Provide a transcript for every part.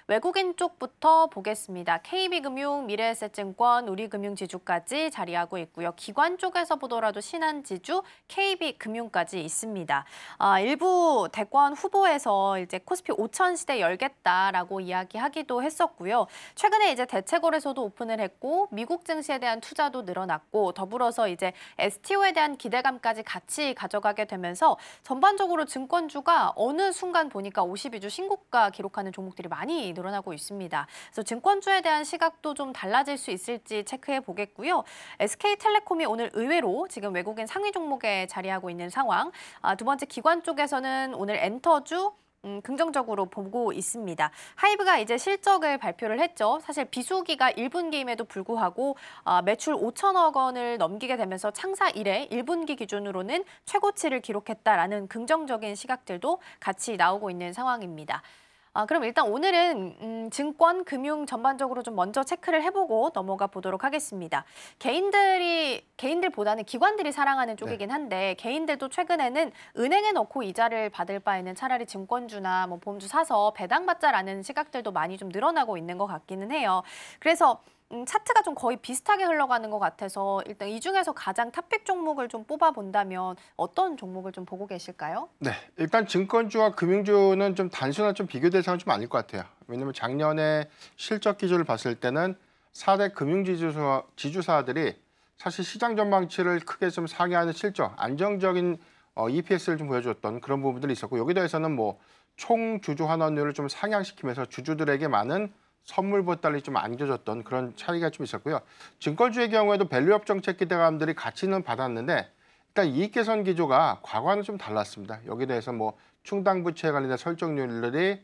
외국인 쪽부터 보겠습니다. KB금융, 미래에셋증권, 우리금융지주까지 자리하고 있고요. 기관 쪽에서 보더라도 신한지주, KB금융까지 있습니다. 일부 대권 후보에서 이제 코스피 5천 시대 열겠다라고 이야기하기도 했었고요. 최근에 이제 대체거래소도 오픈을 했고 미국 증시에 대한 투자도 늘어났고 더불어서 이제 STO에 대한 기대감까지 같이 가져가게 되면서 전반적으로 증권주가 어느 순간 보니까 52주 신고가 기록하는 종목들이 많이 늘어나고 있습니다. 그래서 증권주에 대한 시각도 좀 달라질 수 있을지 체크해 보겠고요. SK텔레콤이 오늘 의외로 지금 외국인 상위 종목에 자리하고 있는 상황. 두 번째 기관 쪽에서는 오늘 엔터주 긍정적으로 보고 있습니다. 하이브가 이제 실적을 발표를 했죠. 사실 비수기가 1분기임에도 불구하고 매출 5천억 원을 넘기게 되면서 창사 이래 1분기 기준으로는 최고치를 기록했다라는 긍정적인 시각들도 같이 나오고 있는 상황입니다. 그럼 일단 오늘은 증권, 금융 전반적으로 좀 먼저 체크를 해보고 넘어가 보도록 하겠습니다. 개인들보다는 기관들이 사랑하는 쪽이긴 한데 개인들도 최근에는 은행에 넣고 이자를 받을 바에는 차라리 증권주나 뭐 보험주 사서 배당받자라는 시각들도 많이 좀 늘어나고 있는 것 같기는 해요. 그래서 차트가 좀 거의 비슷하게 흘러가는 것 같아서 일단 이 중에서 가장 탑픽 종목을 좀 뽑아본다면 어떤 종목을 좀 보고 계실까요? 네, 일단 증권주와 금융주는 좀 단순한 좀 비교 대상은 좀 아닐 것 같아요. 왜냐하면 작년에 실적 기조를 봤을 때는 4대 금융지주사들이 사실 시장 전망치를 크게 좀 상회하는 실적, 안정적인 EPS를 좀 보여줬던 그런 부분들이 있었고 여기 더해서는 뭐 총 주주 환원율을 좀 상향시키면서 주주들에게 많은 선물 보따리 좀 안겨줬던 그런 차이가 좀 있었고요. 증권주의 경우에도 밸류업 정책 기대감들이 같이는 받았는데 일단 이익 개선 기조가 과거와는 좀 달랐습니다. 여기에 대해서 뭐 충당 부채에 관련된 설정률들이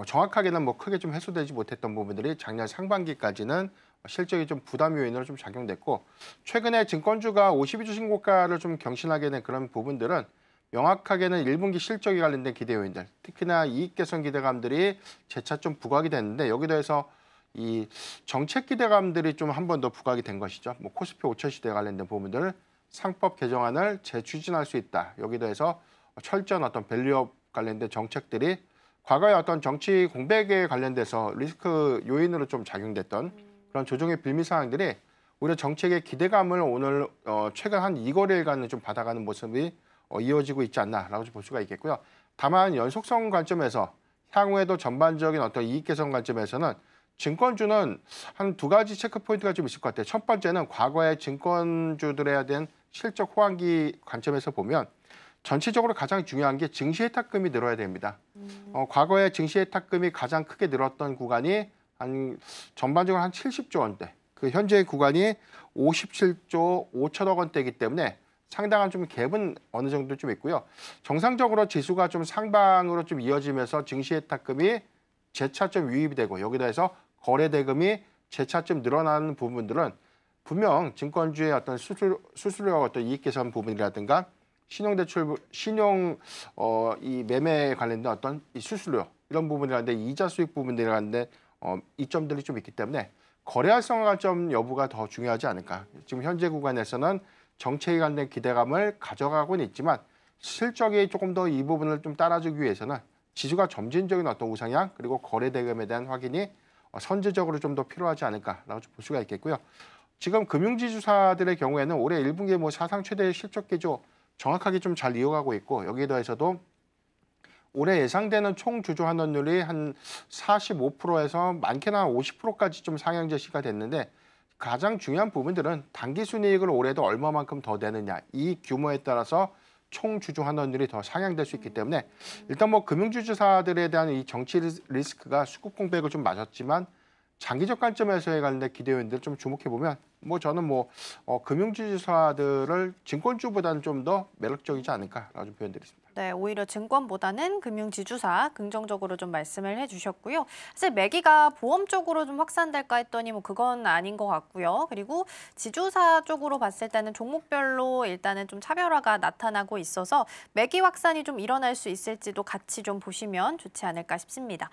정확하게는 뭐 크게 좀 해소되지 못했던 부분들이 작년 상반기까지는 실적이 좀 부담 요인으로 좀 작용됐고 최근에 증권주가 52주 신고가를 좀 경신하게 된 그런 부분들은 명확하게는 1분기 실적에 관련된 기대 요인들, 특히나 이익 개선 기대감들이 재차 좀 부각이 됐는데 여기 더해서 이 정책 기대감들이 좀 한 번 더 부각이 된 것이죠. 뭐 코스피 5천 시대에 관련된 부분들 상법 개정안을 재추진할 수 있다. 여기 더해서 철저한 어떤 밸류업 관련된 정책들이 과거의 어떤 정치 공백에 관련돼서 리스크 요인으로 좀 작용됐던 그런 조정의 빌미 사항들이 오히려 정책의 기대감을 오늘 최근 한 2거래일간은 좀 받아가는 모습이 이어지고 있지 않나라고 볼 수가 있겠고요. 다만 연속성 관점에서 향후에도 전반적인 어떤 이익 개선 관점에서는 증권주는 한 두 가지 체크 포인트가 좀 있을 것 같아요. 첫 번째는 과거의 증권주들에 대한 실적 호황기 관점에서 보면 전체적으로 가장 중요한 게 증시 예탁금이 늘어야 됩니다. 과거에 증시 예탁금이 가장 크게 늘었던 구간이 한 전반적으로 한 70조 원대. 그 현재 구간이 57조 5천억 원대이기 때문에 상당한 좀 갭은 어느 정도 좀 있고요. 정상적으로 지수가 좀 상방으로 좀 이어지면서 증시 예탁금이 재차 좀 유입이 되고 여기다 해서 거래 대금이 재차 좀 늘어나는 부분들은 분명 증권주의 어떤 수수료와 어떤 이익 개선 부분이라든가 이 매매에 관련된 어떤 이 수수료 이런 부분이라는데 이자 수익 부분들이라는데 이점들이 좀 있기 때문에 거래 활성화 관점 여부가 더 중요하지 않을까. 지금 현재 구간에서는 정책에 관된 기대감을 가져가고는 있지만 실적이 조금 더 이 부분을 좀 따라주기 위해서는 지수가 점진적인 어떤 우상향 그리고 거래 대금에 대한 확인이 선제적으로 좀 더 필요하지 않을까라고 볼 수가 있겠고요. 지금 금융지주사들의 경우에는 올해 1분기에 뭐 사상 최대의 실적 기조 정확하게 좀 잘 이어가고 있고 여기에 더해서도 올해 예상되는 총 주주 환원율이 한 45%에서 많게는 한 50%까지 좀 상향 제시가 됐는데 가장 중요한 부분들은 단기 순이익을 올해도 얼마만큼 더 내느냐 이 규모에 따라서 총 주주 환원율이 더 상향될 수 있기 때문에 일단 뭐 금융주주사들에 대한 이 정치 리스크가 수급 공백을 좀 맞았지만 장기적 관점에서의 관련된 기대 요인들 좀 주목해 보면 뭐 저는 뭐 금융주주사들을 증권주보다는 좀 더 매력적이지 않을까라고 좀 표현드리겠습니다. 네, 오히려 증권보다는 금융지주사 긍정적으로 좀 말씀을 해주셨고요. 사실 매기가 보험 쪽으로 좀 확산될까 했더니 뭐 그건 아닌 것 같고요. 그리고 지주사 쪽으로 봤을 때는 종목별로 일단은 좀 차별화가 나타나고 있어서 매기 확산이 좀 일어날 수 있을지도 같이 좀 보시면 좋지 않을까 싶습니다.